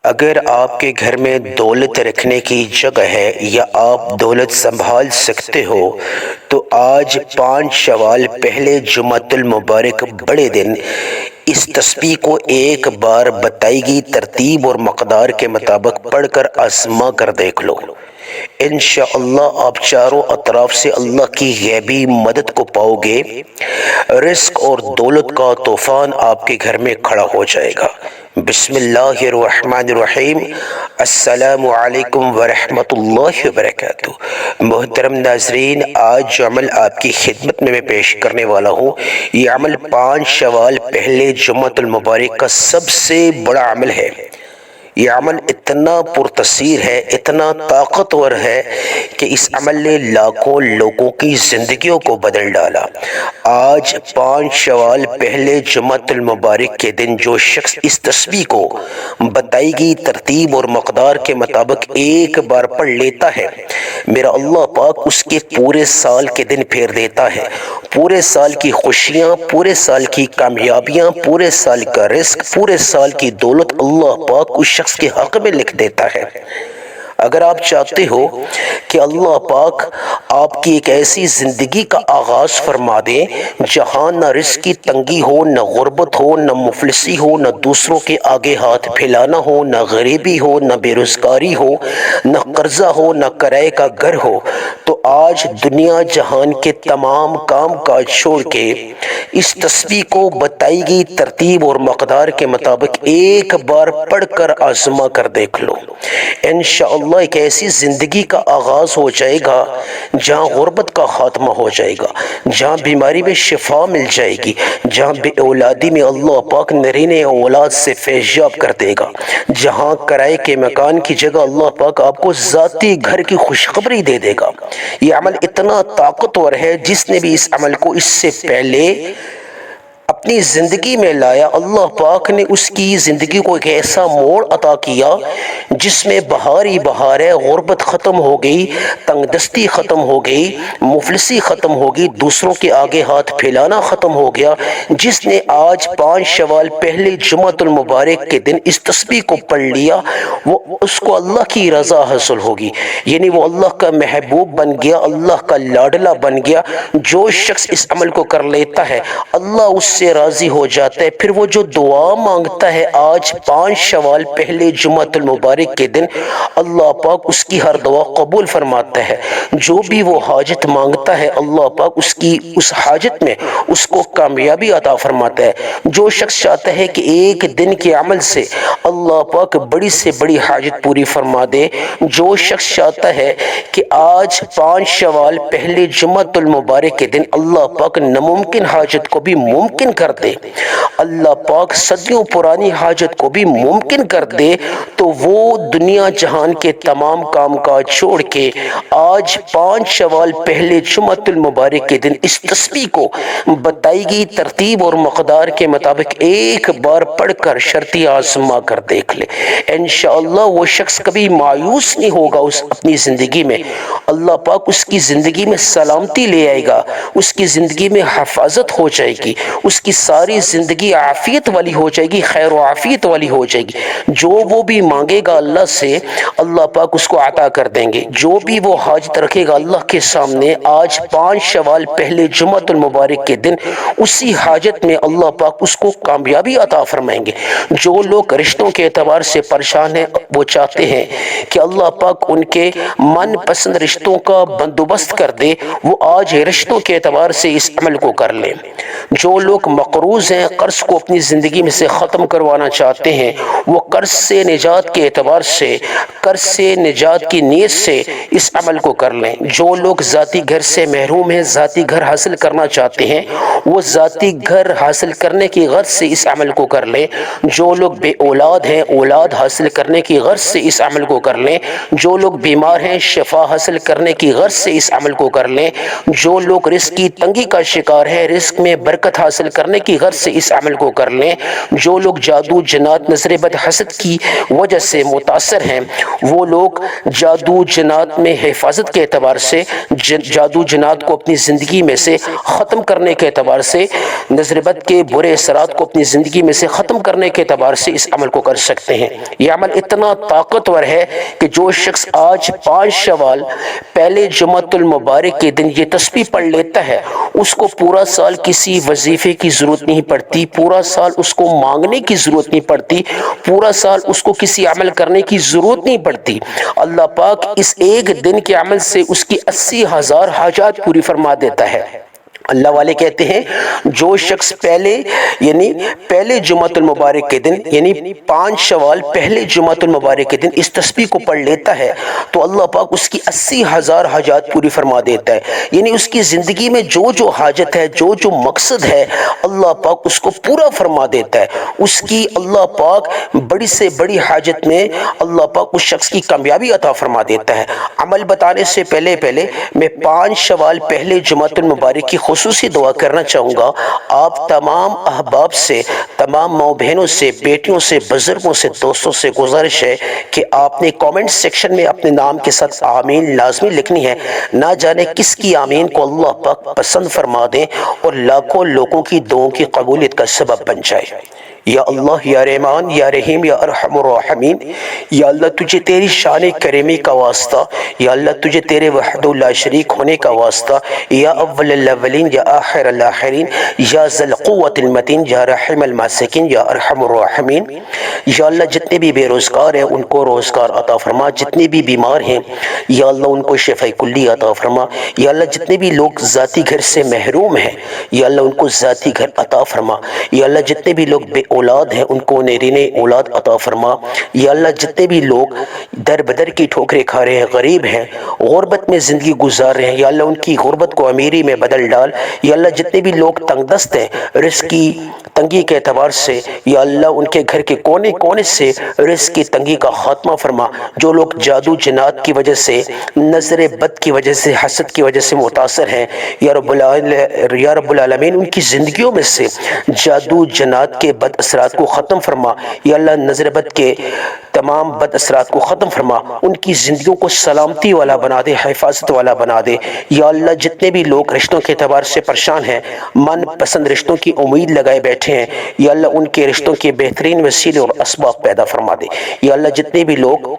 اگر آپ کے گھر میں دولت رکھنے کی جگہ ہے یا آپ دولت سنبھال سکتے ہو تو آج 5 شوال پہلے جمعۃ المبارک بڑے دن اس تسبیح کو ایک بار بتائی گئی ترتیب اور مقدار کے مطابق پڑھ کر آزما کر دیکھ لو۔ انشاءاللہ آپ چاروں اطراف سے اللہ کی غیبی مدد کو پاؤ گے۔ رزق اور دولت کا طوفان آپ کے گھر میں کھڑا ہو جائے گا۔ بسم اللہ الرحمن الرحیم۔ السلام علیکم ورحمۃ اللہ وبرکاتہ۔ محترم ناظرین، آج جو عمل آپ کی خدمت میں پیش کرنے والا ہوں، یہ عمل 5 شوال پہلے جمعۃ المبارک کا سب سے بڑا عمل ہے۔ یہ عمل اتنا پرتاثیر ہے، اتنا طاقتور ہے کہ اس عمل نے لاکھوں لوگوں کی زندگیوں کو بدل ڈالا۔ آج 5 شوال پہلے جمعۃ المبارک کے دن جو شخص اس تسبیح کو بتائی گئی ترتیب اور مقدار کے مطابق ایک بار پڑھ لیتا ہے، میرا اللہ پاک اس کے پورے سال کے دن پھیر دیتا ہے۔ پورے سال کی خوشیاں، پورے سال کی کامیابیاں، پورے سال کا رزق، پورے سال کی دولت اللہ پاک اس شخص کے حق میں لکھ دیتا ہے۔ اگر آپ چاہتے ہو کہ اللہ پاک آپ کی ایک ایسی زندگی کا آغاز فرما دے جہاں نہ رزق کی تنگی ہو، نہ غربت ہو، نہ مفلسی ہو، نہ دوسروں کے آگے ہاتھ پھیلانا ہو، نہ غریبی ہو، نہ بے روزگاری ہو، نہ قرضہ ہو، نہ کرائے کا گھر ہو، تو آج دنیا جہان کے تمام کام کاج چھوڑ کے اس تسبیح کو بتائی گئی ترتیب اور مقدار کے مطابق ایک بار پڑھ کر آزما کر دیکھ لو۔ انشاءاللہ ایک ایسی زندگی کا آغاز ہو جائے گا جہاں غربت کا خاتمہ ہو جائے گا، جہاں بیماری میں شفا مل جائے گی، جہاں بے اولادی میں اللہ پاک نرینے اولاد سے فیضیاب کر دے گا، جہاں کرائے کے مکان کی جگہ اللہ پاک آپ کو ذاتی گھر کی خوشخبری دے دے گا۔ یہ عمل اتنا طاقتور ہے، جس نے بھی اس عمل کو اس سے پہلے اپنی زندگی میں لایا، اللہ پاک نے اس کی زندگی کو ایک ایسا موڑ عطا کیا جس میں بہار ہی بہار ہے۔ غربت ختم ہو گئی، تنگ دستی ختم ہو گئی، مفلسی ختم ہو گئی، دوسروں کے آگے ہاتھ پھیلانا ختم ہو گیا۔ جس نے آج 5 شوال پہلے جمعۃ المبارک کے دن اس تسبیح کو پڑھ لیا، وہ اس کو اللہ کی رضا حاصل ہوگی، یعنی وہ اللہ کا محبوب بن گیا، اللہ کا لاڈلا بن گیا۔ جو شخص اس عمل کو کر لیتا ہے اللہ اس سے راضی ہو جاتا ہے، پھر وہ جو دعا مانگتا ہے آج 5 شوال پہلے جمعۃ المبارک کے دن، اللہ پاک اس کی ہر دعا قبول فرماتا ہے۔ جو بھی وہ حاجت مانگتا ہے اللہ پاک اس کی اس حاجت میں اس کو کامیابی عطا فرماتا ہے۔ جو شخص چاہتا ہے کہ ایک دن کے عمل سے اللہ پاک بڑی سے بڑی حاجت پوری فرما دے، جو شخص چاہتا ہے کہ آج 5 شوال پہلے جمعۃ المبارک کے دن اللہ پاک ناممکن حاجت کو بھی ممکن کر دے، اللہ پاک صدیوں پرانی حاجت کو بھی ممکن کر دے، تو وہ دنیا جہان کے تمام کام کاج چھوڑ کے آج 5 شوال پہلے جمعۃ المبارک کے دن اس تسبیح کو بتائی گئی ترتیب اور مقدار کے مطابق ایک بار پڑھ کر شرطی آزما کر دیکھ لے۔ انشاءاللہ وہ شخص کبھی مایوس نہیں ہوگا اس اپنی زندگی میں، اللہ پاک اس کی زندگی میں سلامتی لے آئے گا، اس کی زندگی میں حفاظت ہو جائے گی، اس کی ساری زندگی عافیت والی ہو جائے گی، خیر و عافیت والی ہو جائے گی۔ جو وہ بھی مانگے گا اللہ سے، اللہ پاک اس کو عطا کر دیں گے۔ جو بھی وہ حاجت رکھے گا اللہ کے سامنے آج 5 شوال پہلے جمعۃ المبارک کے دن، اسی حاجت میں اللہ پاک اس کو کامیابی عطا فرمائیں گے۔ جو لوگ رشتوں کے اعتبار سے پریشان ہیں، وہ چاہتے ہیں کہ اللہ پاک ان کے من پسند رشتوں کا بندوبست کر دے، وہ آج رشتوں کے اعتبار سے اس عمل کو کر لیں۔ جو لوگ مقروض ہیں، قرض کو اپنی زندگی میں سے ختم کروانا چاہتے ہیں، وہ قرض سے نجات کے اعتبار سے، قرض سے نجات کی نیت سے اس عمل کو کر لیں۔ جو لوگ ذاتی گھر سے محروم ہیں، ذاتی گھر حاصل کرنا چاہتے ہیں، وہ ذاتی گھر حاصل کرنے کی غرض سے اس عمل کو کر لیں۔ جو لوگ بے اولاد ہیں، اولاد حاصل کرنے کی غرض سے اس عمل کو کر لیں۔ جو لوگ بیمار ہیں، شفا حاصل کرنے کی غرض سے اس عمل کو کر لیں۔ جو لوگ رزق کی تنگی کا شکار ہے، رزق میں برکت برکت حاصل کرنے کی غرض سے اس عمل کو کر لیں۔ جو لوگ جادو، جنات، نظر بد، حسد کی وجہ سے متاثر ہیں، وہ لوگ جادو جنات میں حفاظت کے اعتبار سے، جادو جنات کو اپنی زندگی میں سے ختم کرنے کے اعتبار سے، نظر بد کے برے اثرات کو اپنی زندگی میں سے ختم کرنے کے اعتبار سے اس عمل کو کر سکتے ہیں۔ یہ عمل اتنا طاقتور ہے کہ جو شخص آج 5 شوال پہلے جمعۃ المبارک کے دن یہ تسبیح پڑھ لیتا ہے، اس کو پورا سال کسی وظیفے کی ضرورت نہیں پڑتی، پورا سال اس کو مانگنے کی ضرورت نہیں پڑتی، پورا سال اس کو کسی عمل کرنے کی ضرورت نہیں پڑتی۔ اللہ پاک اس ایک دن کے عمل سے اس کی 80,000 حاجات پوری فرما دیتا ہے۔ اللہ والے کہتے ہیں جو شخص پہلے جمعۃ المبارک کے دن، یعنی 5 شوال پہلے جمعۃ المبارک کے دن اس تسبیح کو پڑھ لیتا ہے تو اللہ پاک اس کی 80,000 حاجات پوری فرما دیتا ہے۔ یعنی اس کی زندگی میں جو حاجت ہے، جو مقصد ہے، اللہ پاک اس کو پورا فرما دیتا ہے۔ اس کی اللہ پاک بڑی سے بڑی حاجت میں اللہ پاک اس شخص کی کامیابی عطا فرما دیتا ہے۔ عمل بتانے سے پہلے میں 5 شوال پہلے جمعۃ المبارک کی خصوصی دعا کرنا چاہوں گا۔ آپ تمام احباب سے، تمام ماؤں بہنوں سے، بیٹیوں سے، بزرگوں سے، دوستوں سے گزارش ہے کہ آپ نے کامنٹ سیکشن میں اپنے نام کے ساتھ آمین لازمی لکھنی ہے۔ نہ جانے کس کی آمین کو اللہ پاک پسند فرما دیں اور لاکھوں لوگوں کی دعاؤں کی قبولیت کا سبب بن جائے۔ یا اللہ، یا رحمان، یا رحیم، یا ارحم الراحمین، یا اللہ تجھے تیری شان کریمی کا واسطہ، یا اللہ تجھے تیرے وحدہ لا شریک ہونے کا واسطہ، یا اول الاولین، یا آخر الاخرین، یا ذی القوۃ المتین، یا رحم الماسکین، یا ارحم الراحمین۔ یا اللہ جتنے بھی بے روزگار ہیں ان کو روزگار عطا فرما، جتنے بھی بیمار ہیں یا اللہ ان کو شفاء کلی عطا فرما، یا اللہ جتنے بھی لوگ ذاتی گھر سے محروم ہیں یا اللہ ان کو ذاتی گھر عطا فرما، یا اللہ جتنے بھی لوگ بے اولاد ہیں ان کو نیرین اولاد عطا فرما، یا اللہ جتنے بھی لوگ در بدر کی ٹھوکریں کھا رہے ہیں، غریب ہیں، غربت میں زندگی گزار رہے ہیں، یا اللہ ان کی غربت کو امیری میں بدل ڈال، یا اللہ جتنے بھی لوگ تنگ دست ہیں رزق کی تنگی کے اعتبار سے، یا اللہ ان کے گھر کے کونے کونے سے رزق کی تنگی کا خاتمہ فرما۔ جو لوگ جادو جنات کی وجہ سے، نظر بد کی وجہ سے، حسد کی وجہ سے متاثر ہیں، یا رب العالمین ان کی زندگیوں میں سے جادو جنات کے بد اثرات کو ختم فرما، یا اللہ نظر بد کے تمام بد اثرات کو ختم فرما، ان کی زندگیوں کو سلامتی والا بنا دے، حفاظت والا بنا دے۔ یا اللہ جتنے بھی لوگ رشتوں کے اعتبار سے پریشان ہیں، من پسند رشتوں کی امید لگائے بیٹھے ہیں، یا اللہ ان کے رشتوں کے بہترین وسیلے اور اسباب پیدا فرما دے۔ یا اللہ جتنے بھی لوگ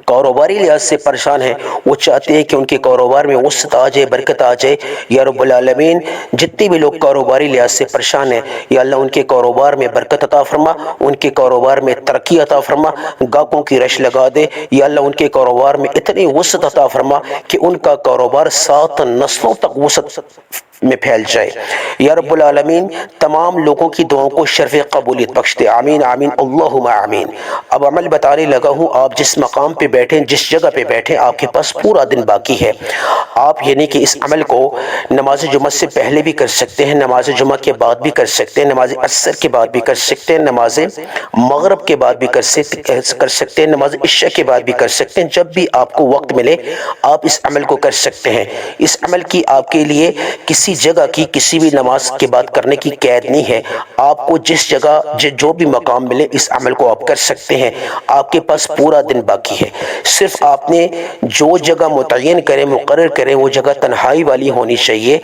کاروباری لحاظ سے پریشان ہیں، وہ چاہتے ہیں کہ ان کے کاروبار میں وسعت آ جائے، برکت آ جائے، یا رب العالمین جتنے بھی لوگ کاروباری لحاظ سے پریشان ہیں یا اللہ ان کے کاروبار میں برکت عطا فرما، ان کے کاروبار میں ترقی عطا فرما، گاہکوں کی رش لگا دے، یا اللہ ان کے کاروبار میں اتنی وسعت عطا فرما کہ ان کا کاروبار 7 نسلوں تک وسعت میں پھیل جائے۔ یا رب العالمین تمام لوگوں کی دعاؤں کو شرف قبولیت بخش دے، آمین آمین اللہم آمین۔ اب عمل بتانے لگا ہوں۔ آپ جس مقام پہ بیٹھیں، جس جگہ پہ بیٹھیں، آپ کے پاس پورا دن باقی ہے۔ آپ یعنی کہ اس عمل کو نماز جمعہ سے پہلے بھی کر سکتے ہیں، نماز جمعہ کے بعد بھی کر سکتے ہیں، نماز عصر کے بعد بھی کر سکتے ہیں، نماز مغرب کے بعد بھی کر سکتے ہیں، نماز عشاء کے بعد بھی کر سکتے ہیں۔ جب بھی آپ کو وقت ملے آپ اس عمل کو کر سکتے ہیں۔ اس عمل کی آپ کے لیے کسی جگہ کی کسی بھی نماز کے بعد کرنے کی قید نہیں ہے۔ آپ کو جس جگہ جو بھی مقام ملے اس عمل کو آپ کر سکتے ہیں۔ آپ کے پاس پورا دن باقی ہے۔ صرف آپ نے جو جگہ متعین کریں، مقرر کریں، وہ جگہ تنہائی والی ہونی چاہیے،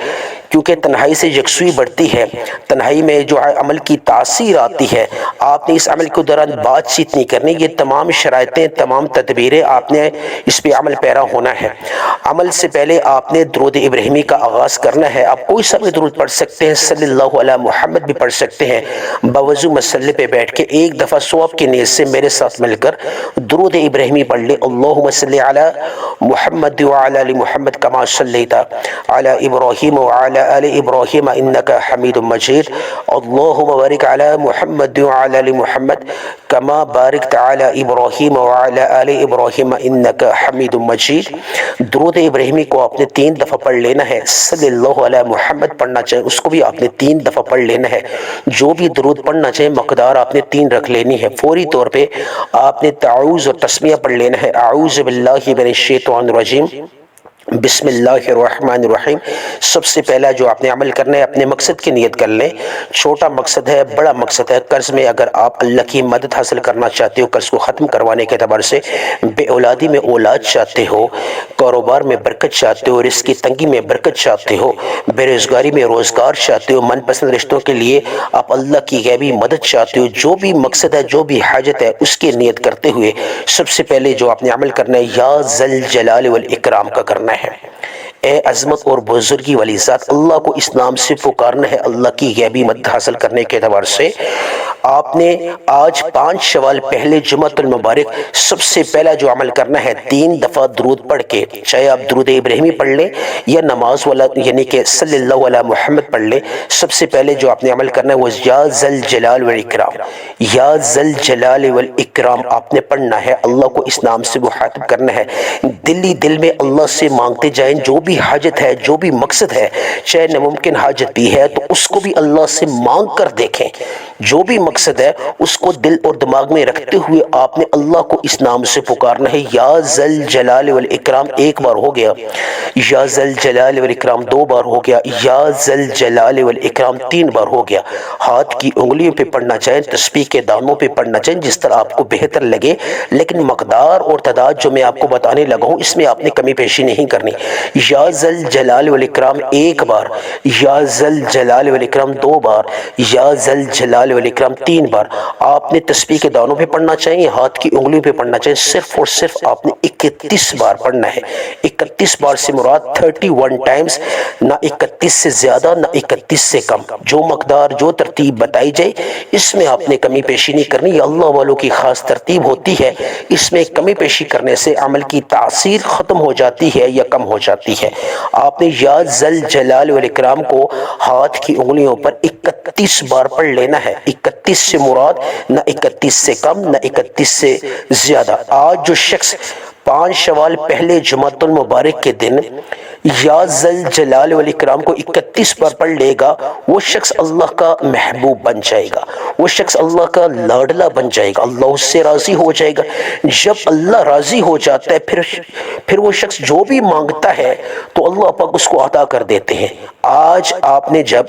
کیونکہ تنہائی سے یکسوئی بڑھتی ہے، تنہائی میں جو عمل کی تاثیر آتی ہے۔ آپ نے اس عمل کے دوران بات چیت نہیں کرنی، یہ تمام شرائطیں، تمام تدبیریں آپ نے اس پہ عمل پیرا ہونا ہے۔ عمل سے پہلے آپ نے درود ابراہیمی کا آغاز کرنا ہے۔ آپ کوئی سا بھی درود پڑھ سکتے ہیں، صلی اللہ علی محمد بھی پڑھ سکتے ہیں، باوضو مسلے پہ بیٹھ کے ایک دفعہ ثواب کی نیت سے میرے ساتھ مل کر درود ابراہیمی پڑھ لے، اللہم صلی علی محمد وعلی آل محمد کما صلیت علی ابراہیم وعلی آل ابراہیم انک حمید مجید، اللہم بارک علی محمد وعلی آل محمد کما بارکت علی ابراہیم وعلی آل ابراہیم انک حمید مجید۔ درود ابراہیمی کو آپ نے 3 دفعہ پڑھ لینا ہے۔ صلی اللہ علیہ محمد پڑھنا چاہے اس کو بھی آپ نے 3 دفعہ پڑھ لینا ہے۔ جو بھی درود پڑھنا چاہے مقدار آپ نے 3 رکھ لینی ہے۔ فوری طور پہ آپ نے تعوذ اور تسمیہ پڑھ لینا ہے، اعوذ باللہ من الشیطان الرجیم، بسم اللہ الرحمن الرحیم۔ سب سے پہلا جو آپ نے عمل کرنا ہے، اپنے مقصد کی نیت کر لیں۔ چھوٹا مقصد ہے، بڑا مقصد ہے۔ قرض میں اگر آپ اللہ کی مدد حاصل کرنا چاہتے ہو، قرض کو ختم کروانے کے اعتبار سے، بے اولادی میں اولاد چاہتے ہو، کاروبار میں برکت چاہتے ہو، رزق کی تنگی میں برکت چاہتے ہو، بے روزگاری میں روزگار چاہتے ہو، من پسند رشتوں کے لیے آپ اللہ کی غیبی مدد چاہتے ہو، جو بھی مقصد ہے، جو بھی حاجت ہے، اس کی نیت کرتے ہوئے سب سے پہلے جو آپ نے عمل کرنا ہے، یا ذل جلال والاکرام کا کرنا ہے۔ اے عظمت اور بزرگی والی ذات، اللہ کو اس نام سے پکارنا ہے، اللہ کی غیبی مدد حاصل کرنے کے اعتبار سے۔ آپ نے آج 5 شوال پہلے جمعۃ المبارک سب سے پہلا جو عمل کرنا ہے، 3 دفعہ درود پڑھ کے، چاہے آپ درود ابراہیمی پڑھ لیں یا نماز والا یعنی کہ صلی اللہ علیہ محمد پڑھ لیں، سب سے پہلے جو آپ نے عمل کرنا ہے وہ یا ذل جلال والاکرام، یا ذل جلال والاکرام آپ نے پڑھنا ہے۔ اللہ کو اس نام سے مخاطب کرنا ہے، دل میں اللہ سے مانگتے جائیں، جو بھی حاجت ہے، جو بھی مقصد ہے، چاہے ناممکن حاجت بھی ہے تو اس کو بھی اللہ سے مانگ کر دیکھیں۔ جو بھی مقصد ہے اس کو دل اور دماغ میں رکھتے ہوئے آپ نے اللہ کو اس نام سے پکارنا ہے۔ یا ذل جلال والاکرام 1 بار ہو گیا، یا ذل جلال والاکرام 2 بار ہو گیا، یا ذل جلال والاکرام 3 بار ہو گیا۔ ہاتھ کی انگلیوں پہ پڑھنا چاہیں، تسبیح کے دانوں پہ پڑھنا چاہیں، جس طرح آپ کو بہتر لگے، لیکن مقدار اور تعداد جو میں آپ کو بتانے لگا ہوں اس میں آپ نے کمی پیشی نہیں کرنی۔ یا ذل جلال والاکرام 1 بار، یا ذل جلال والاکرام 2 بار، یا ذل جلال والاکرام 3 بار۔ آپ نے تسبیح کے دانوں پہ پڑھنا چاہیے، ہاتھ کی انگلیوں پہ پڑھنا چاہیے، صرف اور صرف آپ نے 31 بار پڑھنا ہے۔ 31 بار سے مراد 31 ٹائمز، نہ 31 سے زیادہ نہ 31 سے کم۔ جو مقدار جو ترتیب بتائی جائے اس میں آپ نے کمی پیشی نہیں کرنی، یہ اللہ والوں کی خاص ترتیب ہوتی ہے، اس میں کمی پیشی کرنے سے عمل کی تاثیر ختم ہو جاتی ہے یا کم ہو جاتی ہے۔ آپ نے یا ذل جلال والاکرام کو ہاتھ کی انگلیوں پر 31 بار پڑھ لینا ہے۔ 31 سے مراد نہ 31 سے کم نہ 31 سے زیادہ۔ آج جو شخص 5 شوال پہلے جمعۃ المبارک کے دن یا ذل جلال والاکرام کو 31 بار پڑھ لے گا، وہ شخص اللہ کا محبوب بن جائے گا، وہ شخص اللہ کا لاڈلا بن جائے گا، اللہ اس سے راضی ہو جائے گا۔ جب اللہ راضی ہو جاتا ہے پھر وہ شخص جو بھی مانگتا ہے تو اللہ پاک اس کو عطا کر دیتے ہیں۔ آج آپ نے جب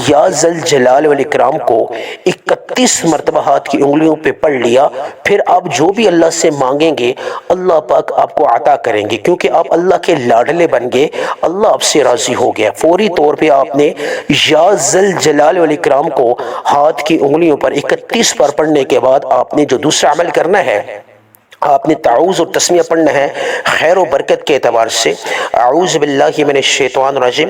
یا ذل جلال والاکرام کو 31 مرتبہ ہاتھ کی انگلیوں پہ پڑھ لیا، پھر آپ جو بھی اللہ سے مانگیں گے اللہ پاک آپ کو عطا کریں گے، کیونکہ آپ اللہ کے لاڈلے بن گئے، اللہ آپ سے راضی ہو گیا۔ فوری طور پہ آپ نے یا ذل جلال والاکرام کو ہاتھ کی انگلیوں پر 31 بار پڑھنے کے بعد آپ نے جو دوسرا عمل کرنا ہے، آپ نے تعوذ اور تسمیہ پڑھنا ہے خیر و برکت کے اعتبار سے۔ اعوذ باللہ من الشیطان الرجیم،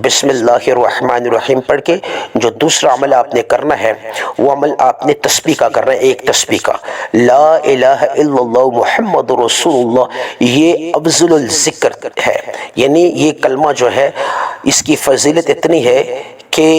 بسم اللہ الرحمن الرحیم پڑھ کے جو دوسرا عمل آپ نے کرنا ہے وہ عمل آپ نے تسبیح کا کرنا ہے، ایک تسبیح کا، لا الہ الا اللہ محمد رسول اللہ۔ یہ افضل الذکر ہے، یعنی یہ کلمہ جو ہے اس کی فضیلت اتنی ہے کہ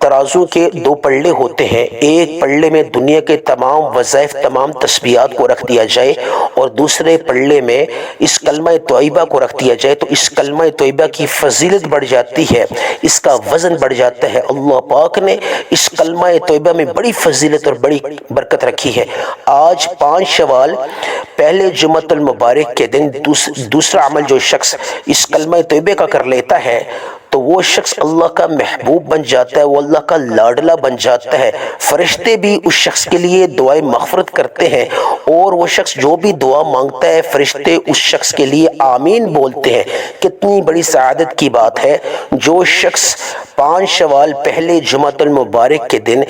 ترازو کے 2 پلڑے ہوتے ہیں، ایک پلڑے میں دنیا کے تمام وظائف تمام تسبیحات کو رکھ دیا جائے اور دوسرے پلڑے میں اس کلمہ طیبہ کو رکھ دیا جائے، تو اس کلمہ طیبہ کی فضیلت بڑھ جاتی ہے، اس کا وزن بڑھ جاتا ہے۔ اللہ پاک نے اس کلمہ طیبہ میں بڑی فضیلت اور بڑی برکت رکھی ہے۔ آج 5 شوال پہلے جمعۃ المبارک کے دن دوسرا عمل جو شخص اس کلمہ طیبہ کا کر لیتا ہے تو وہ شخص اللہ کا محبوب بن جاتا ہے، وہ اللہ کا لاڈلا بن جاتا ہے۔ فرشتے بھی اس شخص کے لیے دعائیں مغفرت کرتے ہیں، اور وہ شخص جو بھی دعا مانگتا ہے فرشتے اس شخص کے لیے آمین بولتے ہیں۔ کتنی بڑی سعادت کی بات ہے جو شخص 5 شوال پہلے جمعۃ المبارک کے دن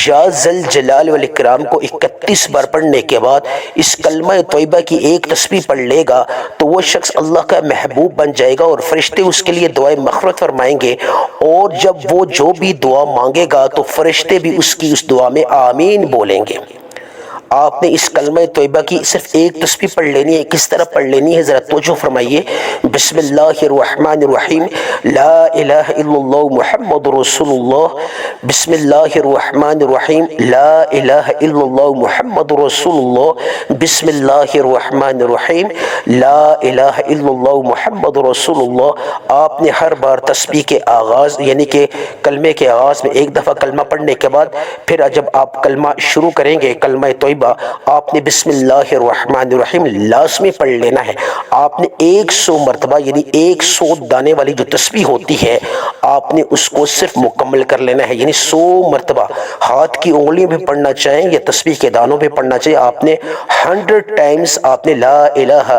یا ذل جلال والاکرام کو 31 بار پڑھنے کے بعد اس کلمہ طیبہ کی ایک تسبیح پڑھ لے گا تو وہ شخص اللہ کا محبوب بن جائے گا، اور فرشتے اس کے لیے دعائیں مغفرت فرمائیں گے، اور جب وہ جو بھی دعا مانگے گا تو فرشتے بھی اس کی اس دعا میں آمین بولیں گے۔ آپ نے اس کلمہ طیبہ کی صرف ایک تسبیح پڑھ لینی ہے۔ کس طرح پڑھ لینی ہے ذرا توجہ فرمائیے۔ بسم اللہ الرحمن الرحیم، لا الہ الا اللہ محمد رسول اللہ، بسم اللہ الرحمن الرحیم، لا الہ الا اللہ محمد رسول اللہ، بسم اللہ الرحمن الرحیم، لا الہ الا اللہ محمد رسول اللہ۔ آپ نے ہر بار تسبیح کے آغاز یعنی کہ کلمے کے آغاز میں ایک دفعہ کلمہ پڑھنے کے بعد پھر جب آپ کلمہ شروع کریں گے، کلمہ طیبہ مرتبہ آپ نے بسم اللہ الرحمن الرحیم لازمی پڑھ لینا ہے۔ آپ نے 100 مرتبہ یعنی 100 دانے والی جو تسبیح ہوتی ہے آپ نے اس کو صرف مکمل کر لینا ہے، یعنی 100 مرتبہ ہاتھ کی انگلیوں پہ پڑھنا چاہیں یا تسبیح کے دانوں پہ پڑھنا چاہیے، آپ نے 100 ٹائمز آپ نے لا الہ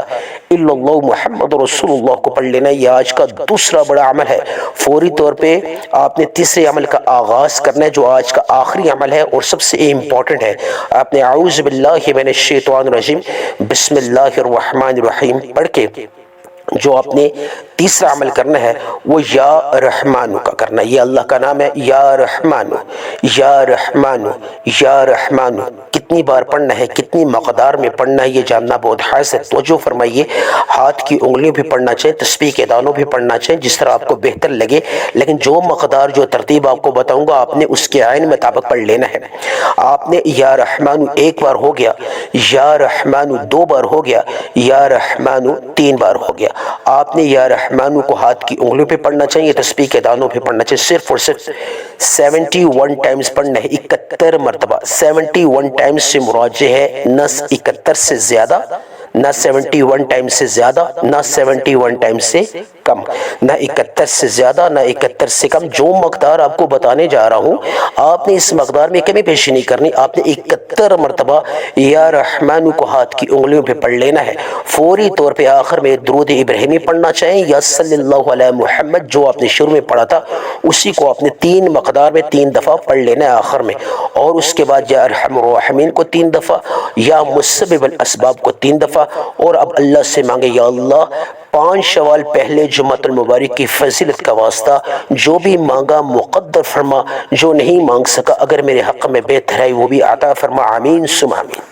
الا اللہ محمد رسول اللہ کو پڑھ لینا ہے۔ یہ آج کا دوسرا بڑا عمل ہے۔ فوری طور پہ آپ نے تیسرے عمل کا آغاز کرنا ہے جو آج کا آخری عمل ہے اور سب سے امپورٹنٹ ہے۔ آپ نے اعوذ باللہ من الشیطان الرجیم بسم اللہ الرحمن الرحیم پڑھ کے جو آپ نے تیسرا عمل کرنا ہے وہ یا رحمانو کا کرنا ہے۔ یہ اللہ کا نام ہے، یا رحمانو یا رحمانو یا رحمانو۔ کتنی بار پڑھنا ہے، کتنی مقدار میں پڑھنا ہے، یہ جاننا بہت خاص ہے۔ توجہ فرمائیے، ہاتھ کی انگلیوں بھی پڑھنا چاہیے، تسبیح کے دانوں بھی پڑھنا چاہیے، جس طرح آپ کو بہتر لگے، لیکن جو مقدار جو ترتیب آپ کو بتاؤں گا آپ نے اس کے عین مطابق پڑھ لینا ہے۔ آپ نے یا رحمانو 1 بار ہو گیا، یا رحمانو 2 بار ہو گیا، یا رحمانو 3 بار ہو گیا۔ آپ نے یا رحمانو کو ہاتھ کی انگلیوں پہ پڑھنا چاہیے، تسبیح کے دانوں پہ پڑھنا چاہیے، صرف اور صرف 71 ٹائمز پڑھنا ہے، 71 مرتبہ۔ 71 ٹائمز سے مراد ہے نہ 71 سے زیادہ، نہ 71 ٹائمز سے زیادہ، نہ 71 ٹائمز سے کم، نہ 71 سے زیادہ نہ 71 سے کم۔ جو مقدار آپ کو بتانے جا رہا ہوں آپ نے اس مقدار میں کمی پیشی نہیں کرنی، آپ نے 71 مرتبہ یا رحمانو کو ہاتھ کی انگلیوں پہ پڑھ لینا ہے۔ فوری طور پہ آخر میں درود ابراہیمی پڑھنا چاہیں یا صلی اللہ علیہ محمد جو آپ نے شروع میں پڑھا تھا اسی کو آپ نے 3 مقدار میں 3 دفعہ پڑھ لینا ہے آخر میں، اور اس کے بعد یا ارحم الراحمین کو 3 دفعہ، یا مسبب الاسباب کو 3 دفعہ، اور اب اللہ سے مانگے یا اللہ 5 شوال پہلے جمعۃ المبارک کی فضیلت کا واسطہ جو بھی مانگا مقدر فرما، جو نہیں مانگ سکا اگر میرے حق میں بہتر ہے وہ بھی عطا فرما، آمین ثم آمین۔